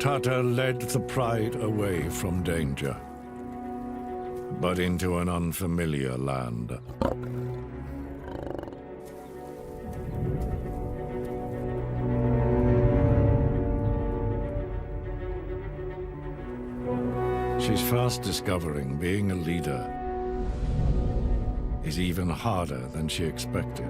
Tata led the pride away from danger, but into an unfamiliar land. She's fast discovering being a leader is even harder than she expected.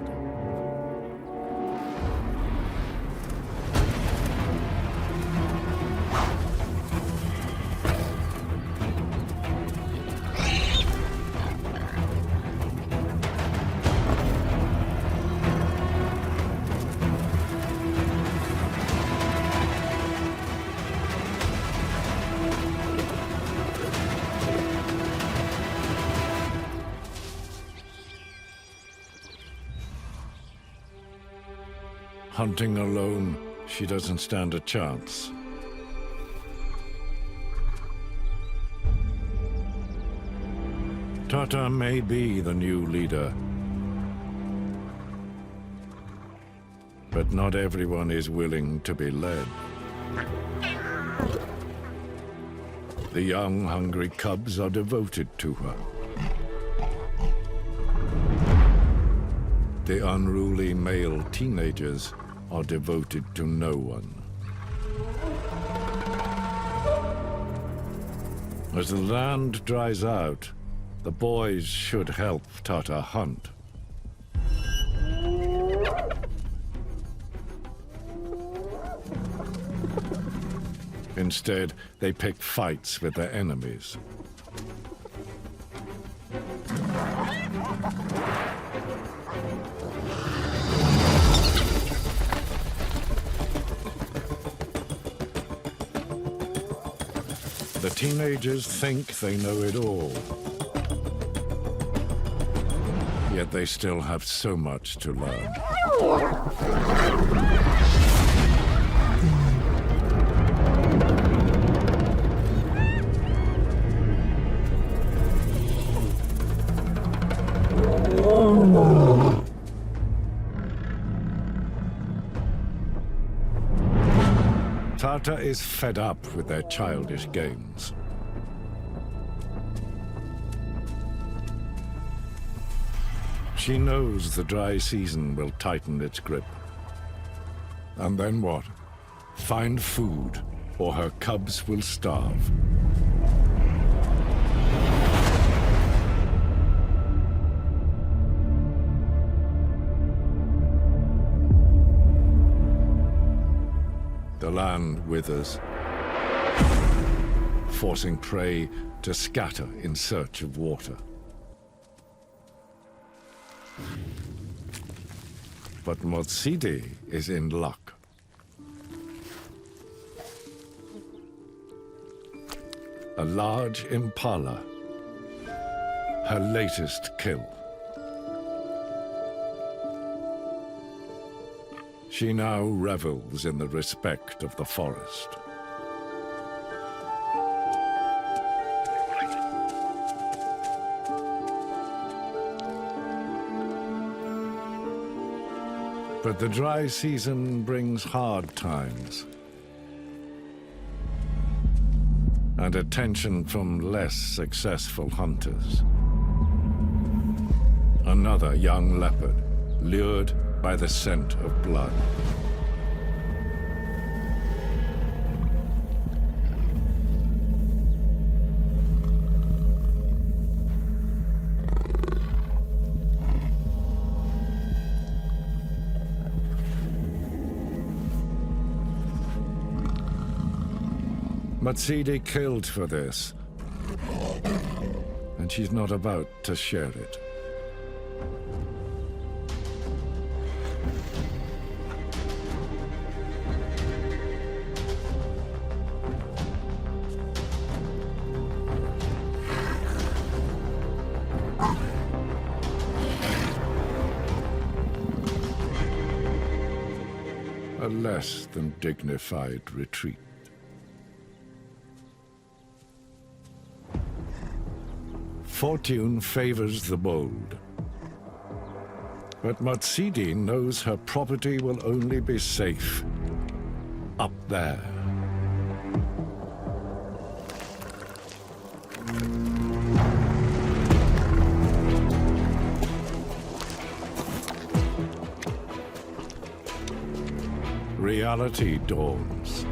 Hunting alone, she doesn't stand a chance. Tata may be the new leader, but not everyone is willing to be led. The young, hungry cubs are devoted to her. The unruly male teenagers are devoted to no one. As the land dries out, the boys should help Tata hunt. Instead, they pick fights with their enemies. The teenagers think they know it all. Yet they still have so much to learn. Tata is fed up with their childish games. She knows the dry season will tighten its grip. And then what? Find food, or her cubs will starve. The land withers, forcing prey to scatter in search of water. But Motsidi is in luck. A large impala, her latest kill. She now revels in the respect of the forest. But the dry season brings hard times. And attention from less successful hunters. Another young leopard, lured by the scent of blood. Motsidi killed for this, and she's not about to share it. A less than dignified retreat. Fortune favors the bold. But Motsidi knows her property will only be safe up there. Reality dawns.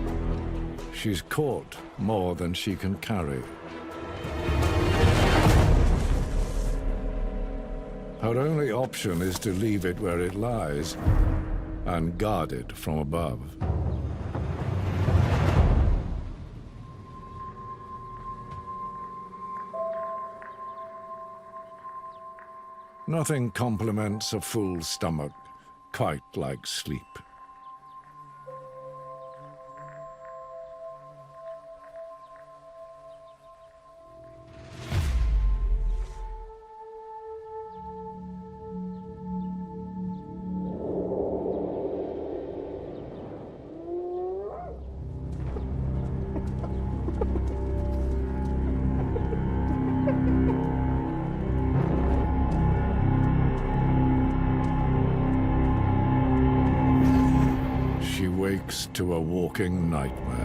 She's caught more than she can carry. Her only option is to leave it where it lies and guard it from above. Nothing compliments a full stomach quite like sleep. To a walking nightmare.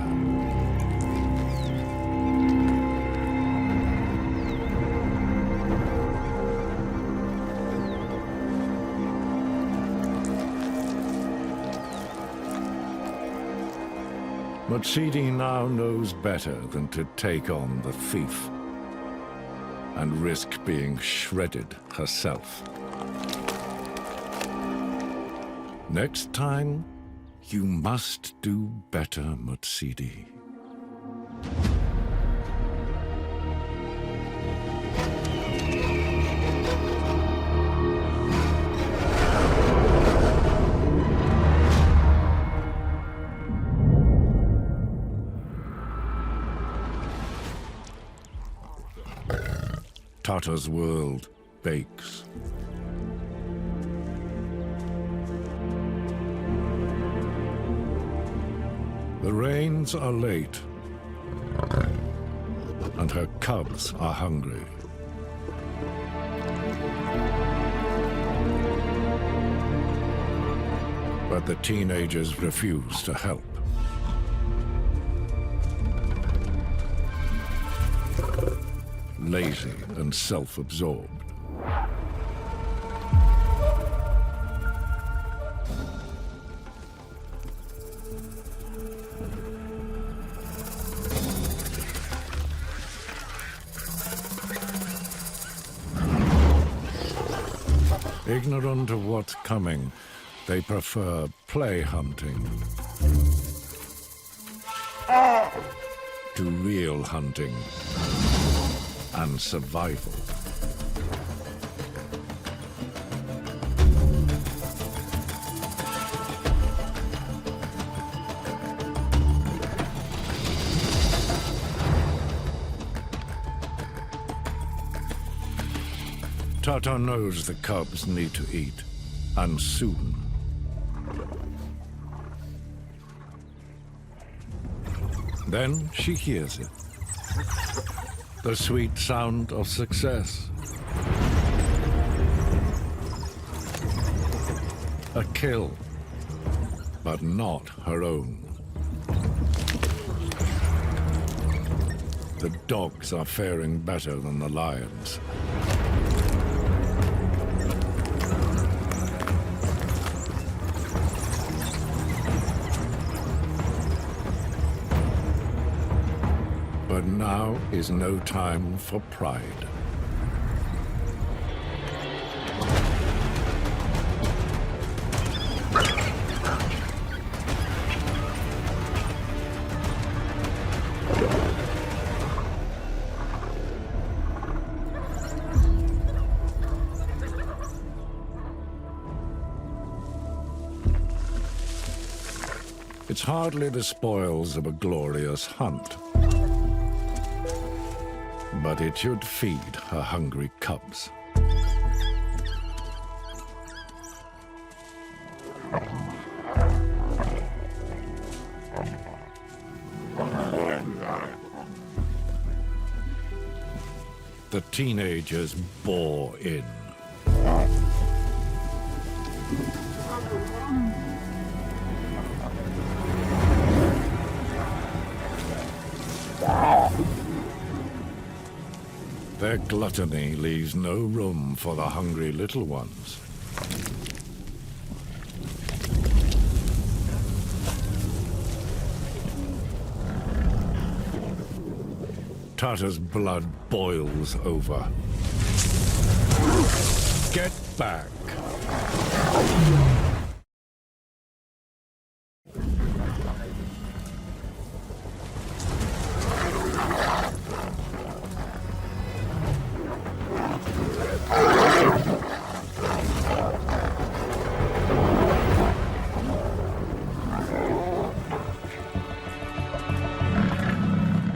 Motsidi now knows better than to take on the thief and risk being shredded herself. Next time, you must do better, Motsidi. Tata's world bakes. The rains are late, and her cubs are hungry. But the teenagers refuse to help. Lazy and self-absorbed. Ignorant of what's coming, they prefer play hunting to real hunting and survival. Tata knows the cubs need to eat, and soon. Then she hears it. The sweet sound of success. A kill, but not her own. The dogs are faring better than the lions. But now is no time for pride. It's hardly the spoils of a glorious hunt. But it should feed her hungry cubs. The teenagers bore in. Their gluttony leaves no room for the hungry little ones. Tata's blood boils over. Get back!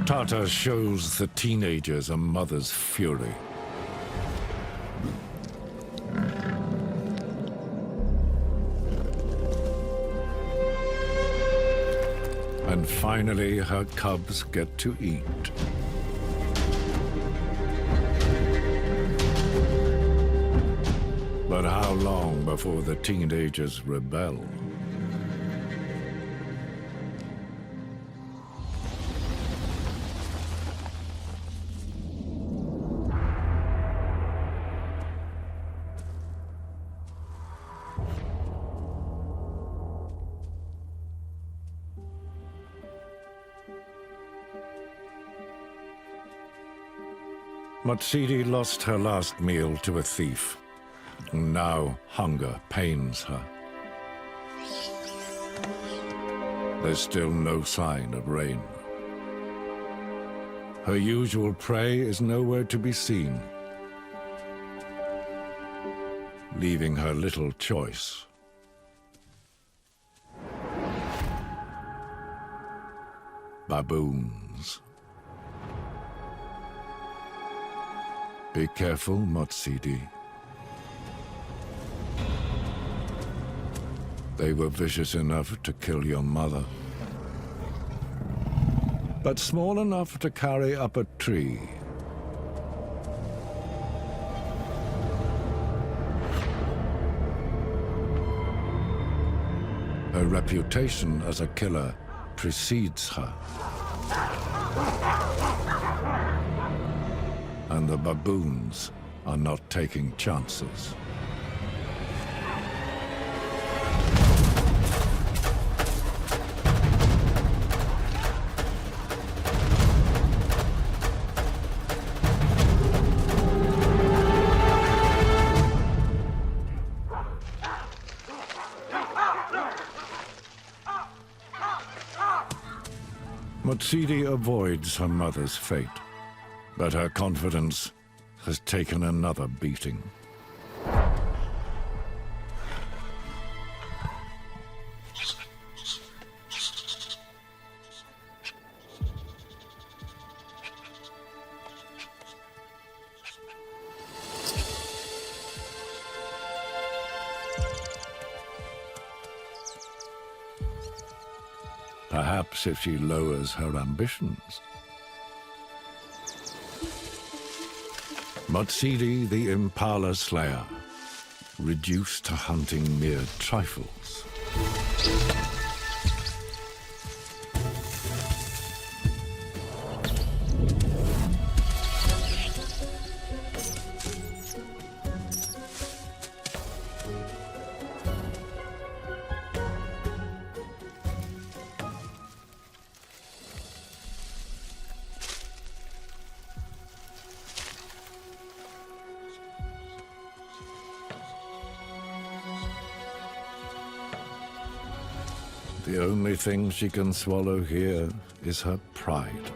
Tata shows the teenagers a mother's fury. And finally, her cubs get to eat. But how long before the teenagers rebel? Motsidi lost her last meal to a thief. Now hunger pains her. There's still no sign of rain. Her usual prey is nowhere to be seen, leaving her little choice. Baboons. Be careful, Motsidi. They were vicious enough to kill your mother, but small enough to carry up a tree. Her reputation as a killer precedes her. And the baboons are not taking chances. Motsidi avoids her mother's fate, but her confidence has taken another beating. Perhaps if she lowers her ambitions. Motsidi, the impala slayer, reduced to hunting mere trifles. The only thing she can swallow here is her pride.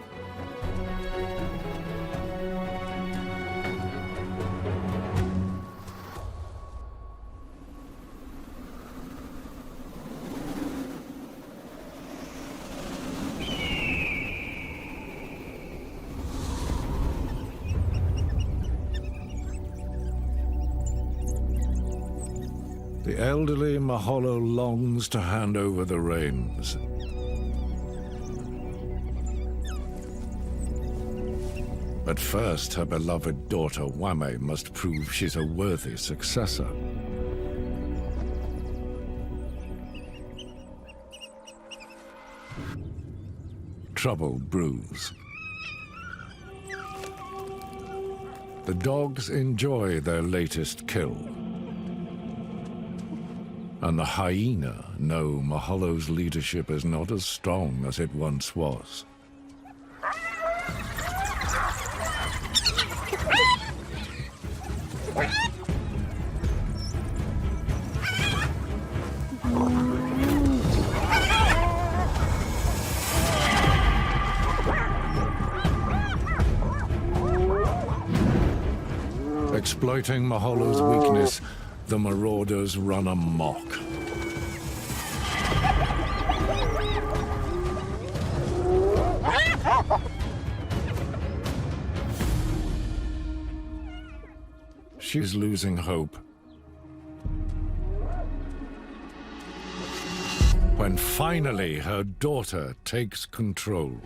The elderly Maholo longs to hand over the reins. But first, her beloved daughter Wame must prove she's a worthy successor. Trouble brews. The dogs enjoy their latest kill. And the hyena know Maholo's leadership is not as strong as it once was. Exploiting Maholo's weakness, the marauders run amok. She's losing hope. When finally her daughter takes control.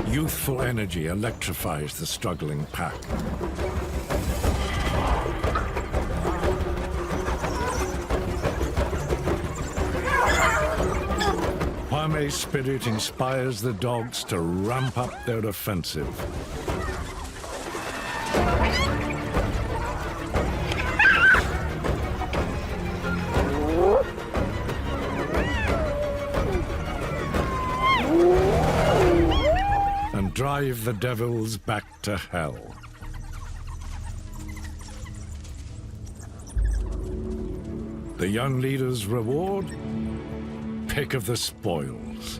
Youthful energy electrifies the struggling pack. Wame's spirit inspires the dogs to ramp up their offensive. And drive the devils back to hell. The young leader's reward? Pick of the spoils.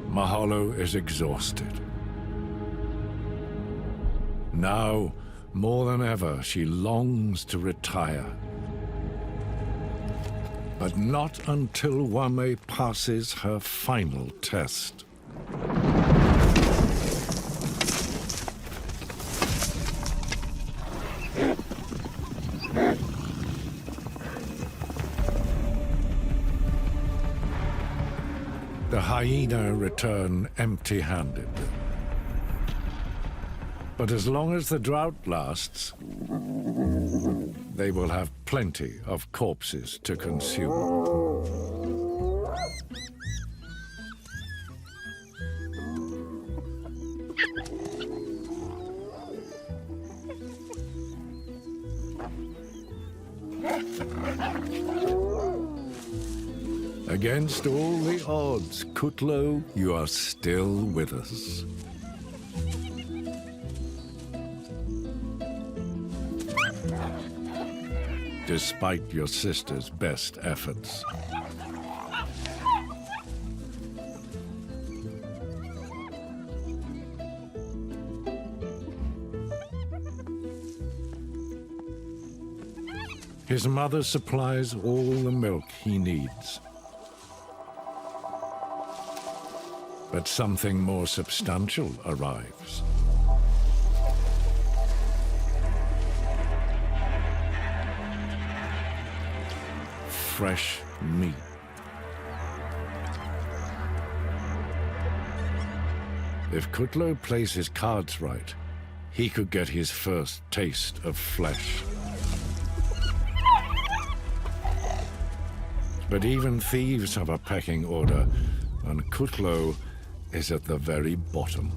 Maholo is exhausted. Now, more than ever, she longs to retire. But not until Wame passes her final test. The hyena return empty-handed. But as long as the drought lasts, they will have plenty of corpses to consume. Against all the odds, Kutlo, you are still with us. Despite your sister's best efforts. His mother supplies all the milk he needs. But something more substantial arrives. Fresh meat. If Kutlo plays his cards right, he could get his first taste of flesh. But even thieves have a pecking order, and Kutlo is at the very bottom.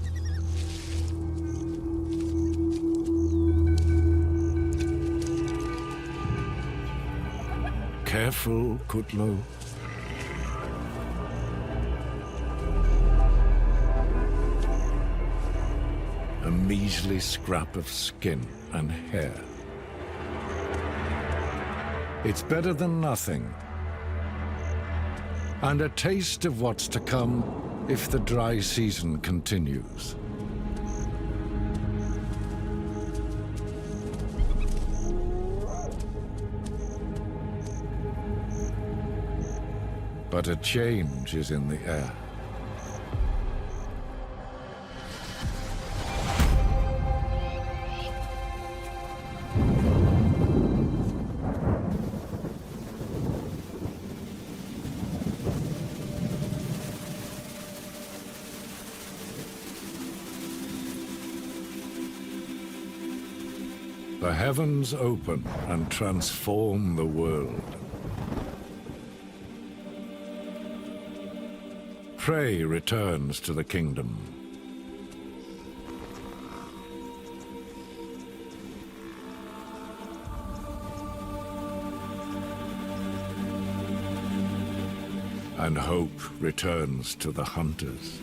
Careful, Kutlo. A measly scrap of skin and hair. It's better than nothing. And a taste of what's to come if the dry season continues. But a change is in the air. The heavens open and transform the world. Prey returns to the kingdom. And hope returns to the hunters.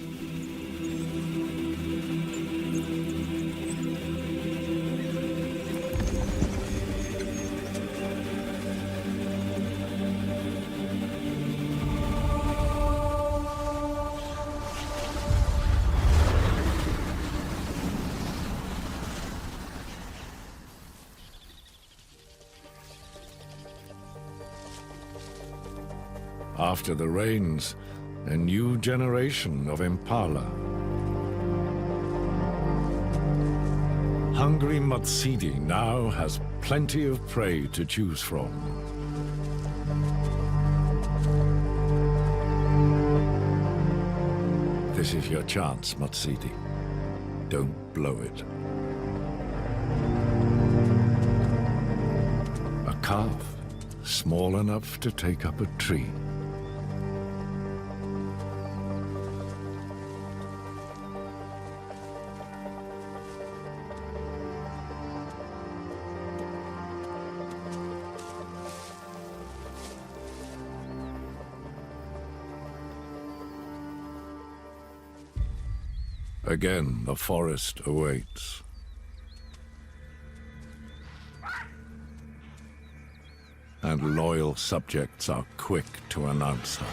After the rains, a new generation of impala. Hungry Motsidi now has plenty of prey to choose from. This is your chance, Motsidi. Don't blow it. A calf, small enough to take up a tree. Again, the forest awaits. And loyal subjects are quick to announce her.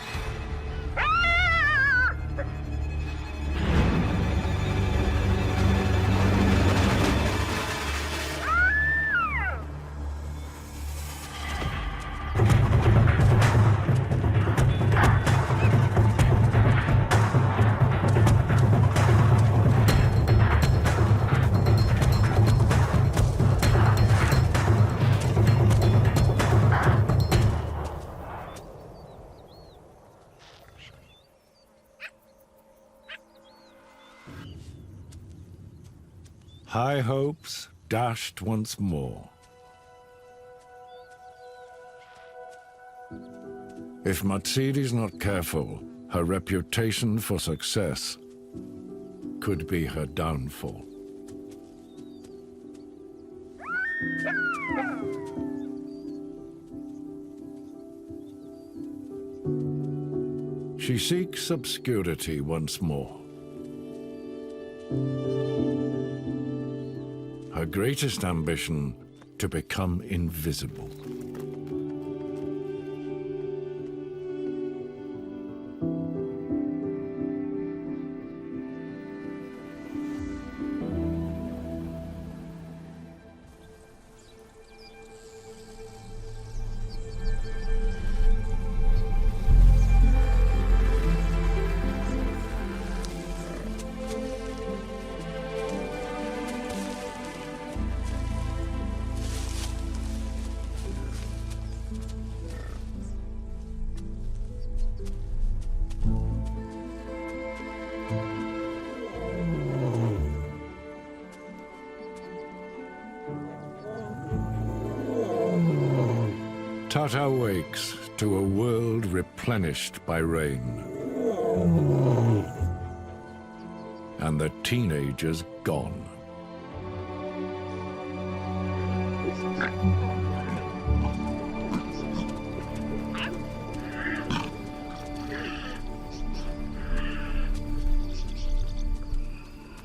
High hopes dashed once more. If Motsidi's not careful, her reputation for success could be her downfall. She seeks obscurity once more. Her greatest ambition, to become invisible. Tata wakes to a world replenished by rain. And the teenager's gone.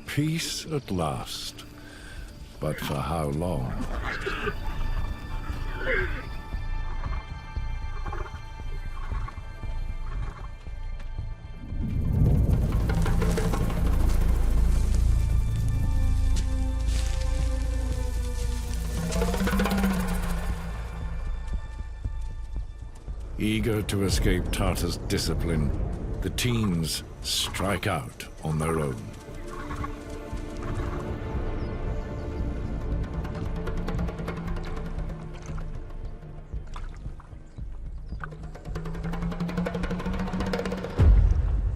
Peace at last, but for how long? Eager to escape Tata's discipline, the teens strike out on their own.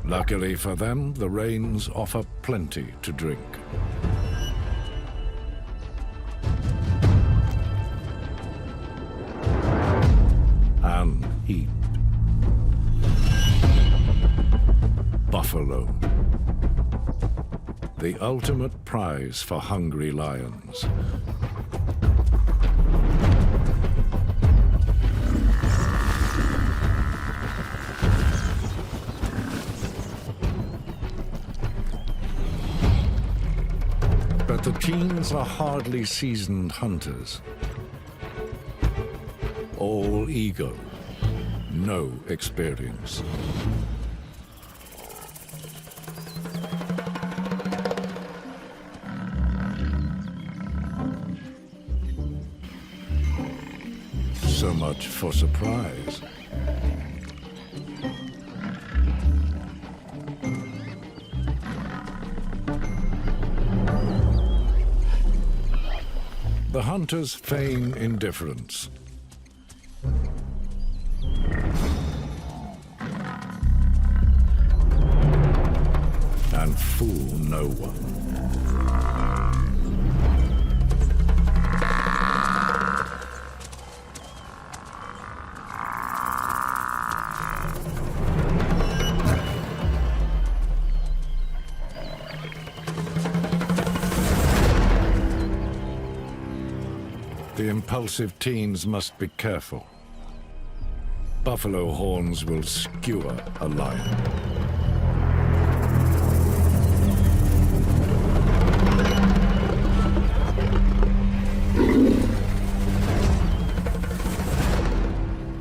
Luckily for them, the rains offer plenty to drink. And heat. Buffalo. The ultimate prize for hungry lions. But the teens are hardly seasoned hunters. All ego, no experience. So much for surprise. hunters feign indifference. And fool no one. The impulsive teens must be careful. Buffalo horns will skewer a lion.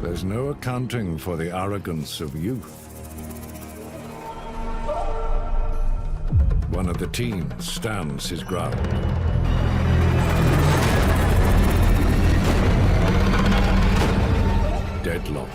There's no accounting for the arrogance of youth. One of the teens stands his ground. Deadlock.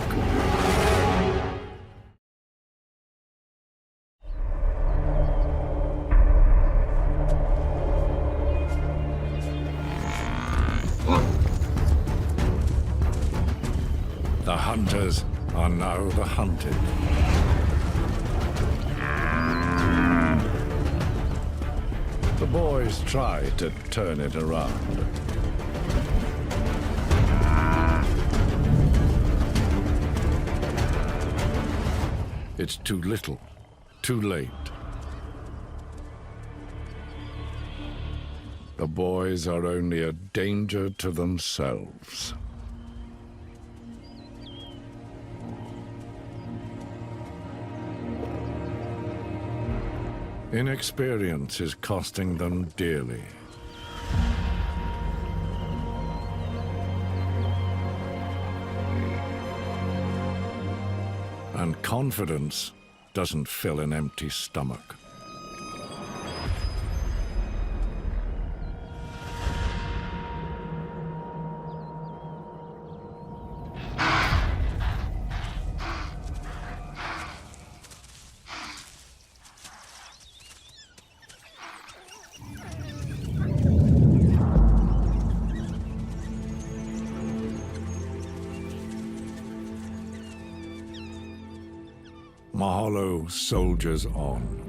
The hunters are now the hunted. The boys try to turn it around. It's too little, too late. The boys are only a danger to themselves. Inexperience is costing them dearly. And confidence doesn't fill an empty stomach. Maholo soldiers on,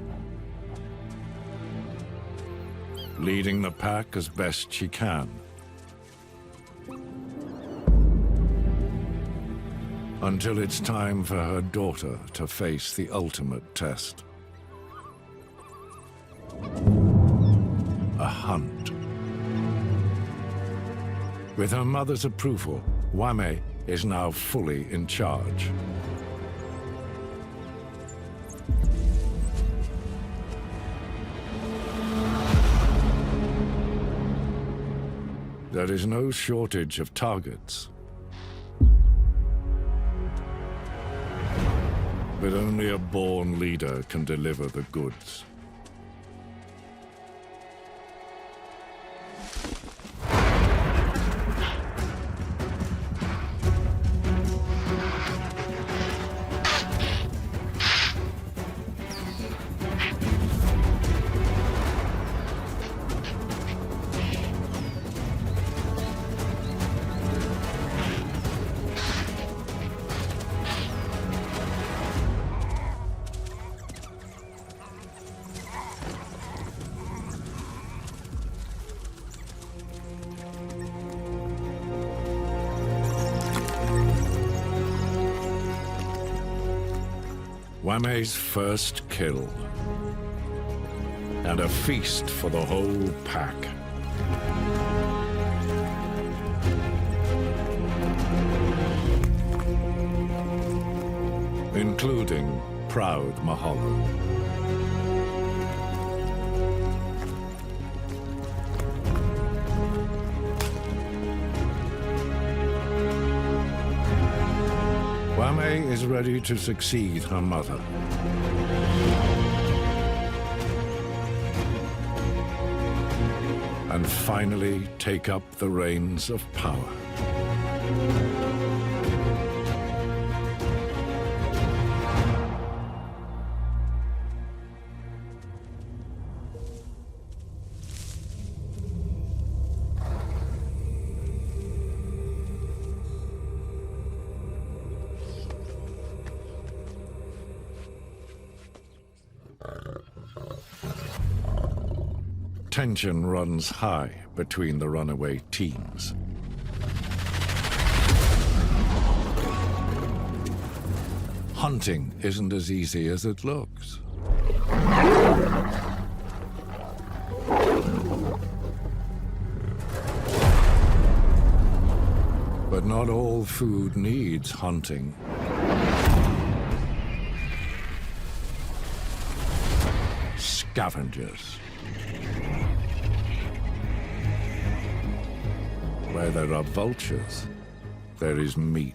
leading the pack as best she can. Until it's time for her daughter to face the ultimate test. A hunt. With her mother's approval, Wame is now fully in charge. There is no shortage of targets. But only a born leader can deliver the goods. Wame's first kill, and a feast for the whole pack. Including proud Maholo. Wame is ready to succeed her mother. And finally take up the reins of power. Tension runs high between the runaway teams. Hunting isn't as easy as it looks. But not all food needs hunting. Scavengers. Where there are vultures, there is meat.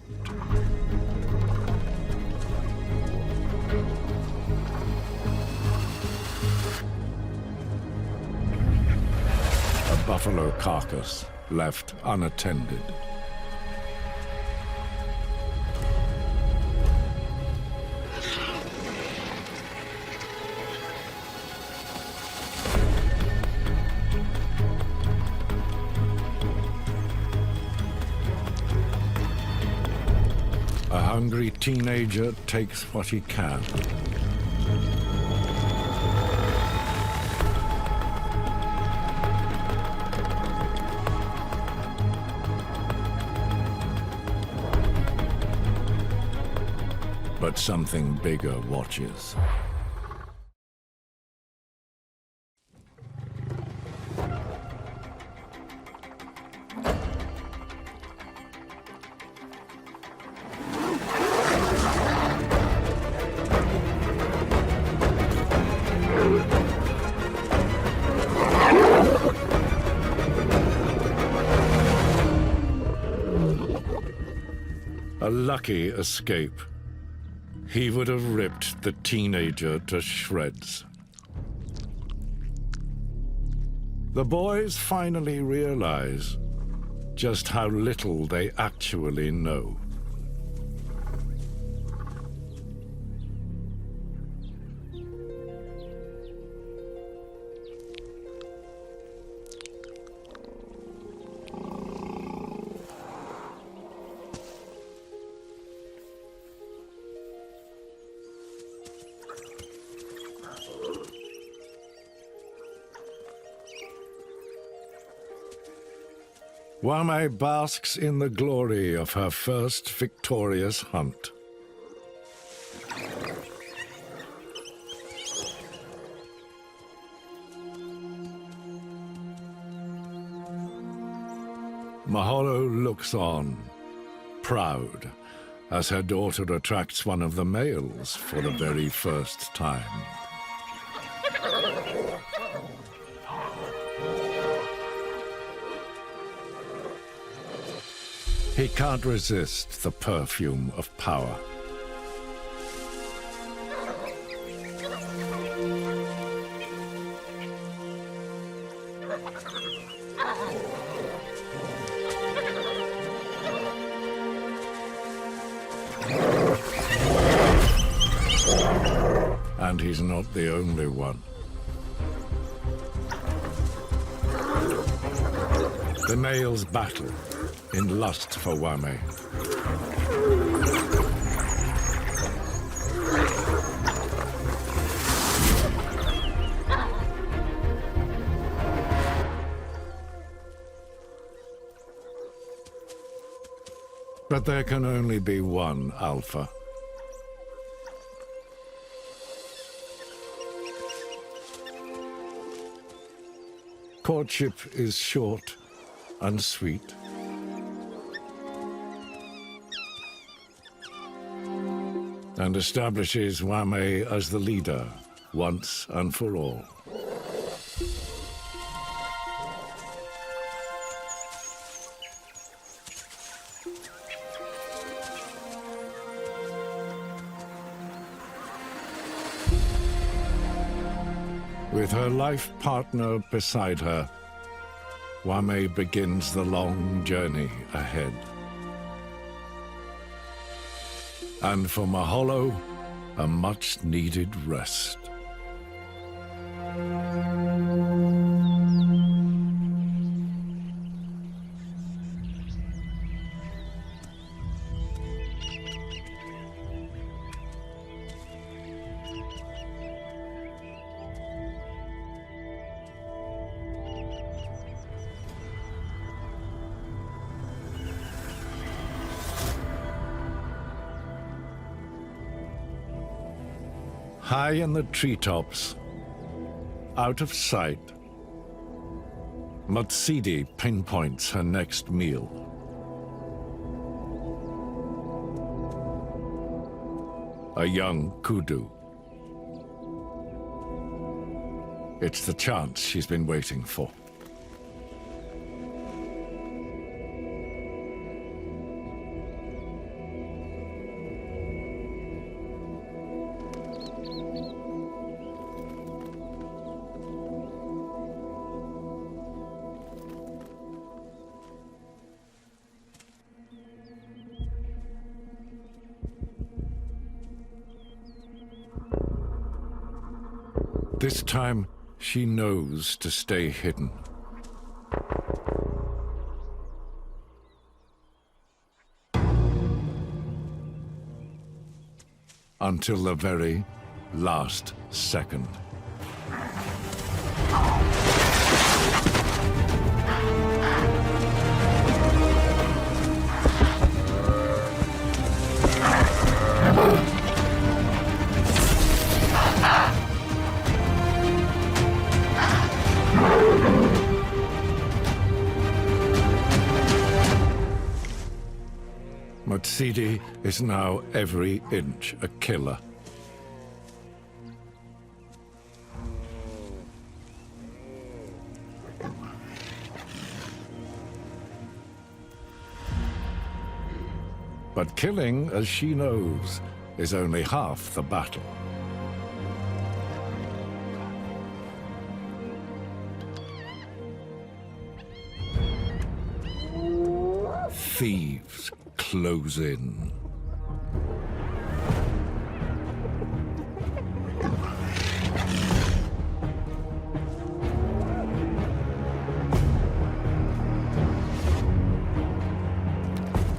A buffalo carcass left unattended. A hungry teenager takes what he can. But something bigger watches. A lucky escape. He would have ripped the teenager to shreds. The boys finally realize just how little they actually know. Wame basks in the glory of her first victorious hunt. Maholo looks on, proud, as her daughter attracts one of the males for the very first time. He can't resist the perfume of power. And he's not the only one. The males battle in lust for Wame. But there can only be one alpha. Courtship is short and sweet. And establishes Wame as the leader, once and for all. With her life partner beside her, Wame begins the long journey ahead. And for Maholo, a much-needed rest. High in the treetops, out of sight, Motsidi pinpoints her next meal. A young kudu. It's the chance she's been waiting for. This time, she knows to stay hidden. Until the very last second. Motsidi is now every inch a killer. But killing, as she knows, is only half the battle. Thieves close in.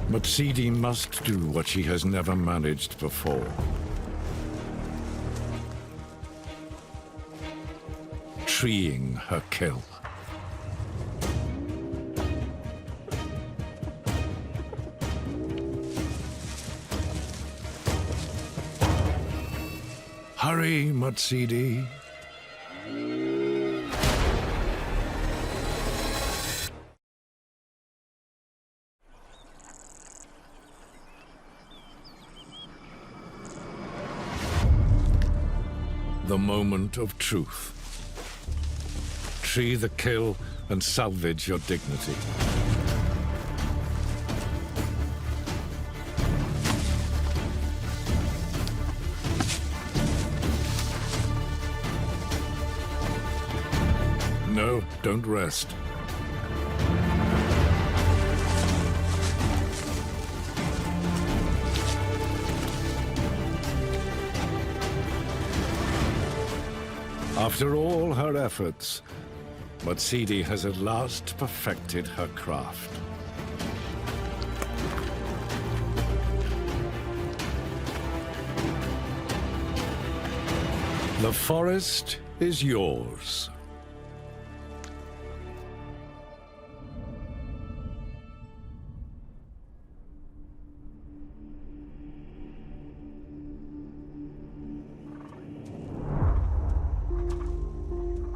Motsidi must do what she has never managed before. Treeing her kill. Hurry, Motsidi. The moment of truth. Tree the kill and salvage your dignity. No, don't rest. After all her efforts, Motsidi has at last perfected her craft. The forest is yours.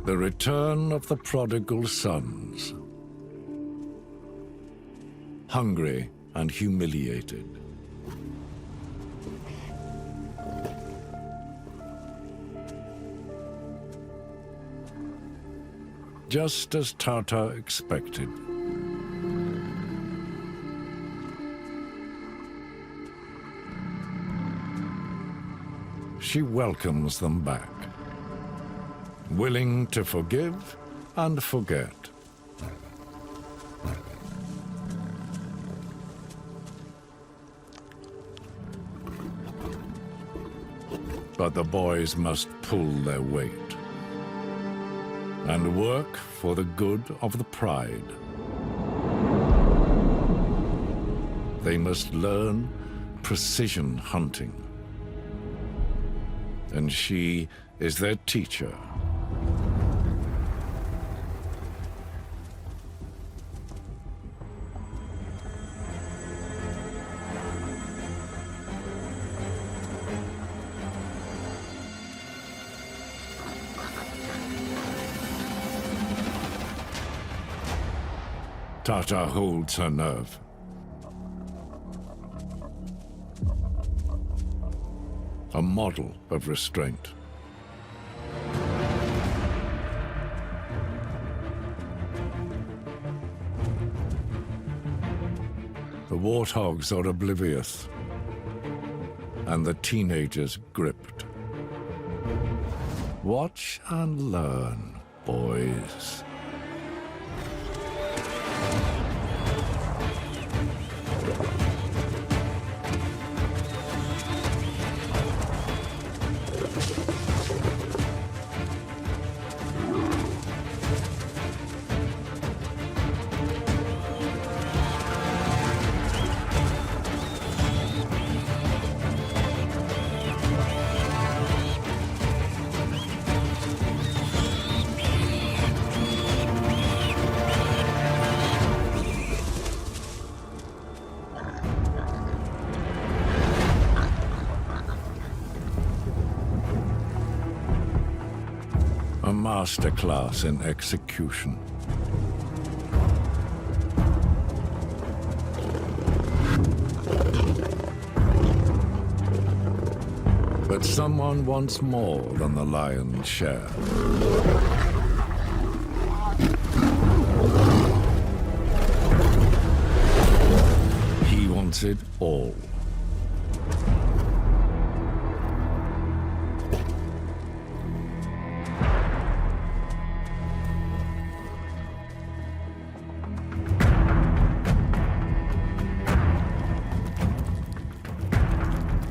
The return of the prodigal sons. Hungry and humiliated. Just as Tata expected. She welcomes them back. Willing to forgive and forget. But the boys must pull their weight and work for the good of the pride. They must learn precision hunting. And she is their teacher. Tata holds her nerve. A model of restraint. The warthogs are oblivious, and the teenagers gripped. Watch and learn, boys. A masterclass in execution. But someone wants more than the lion's share. He wants it all.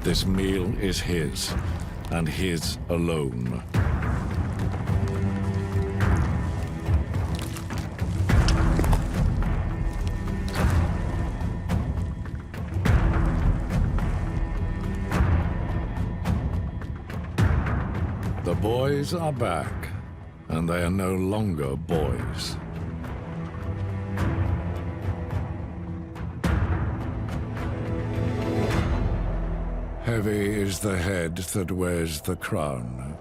This meal is his, and his alone. The boys are back, and they are no longer boys. Heavy is the head that wears the crown.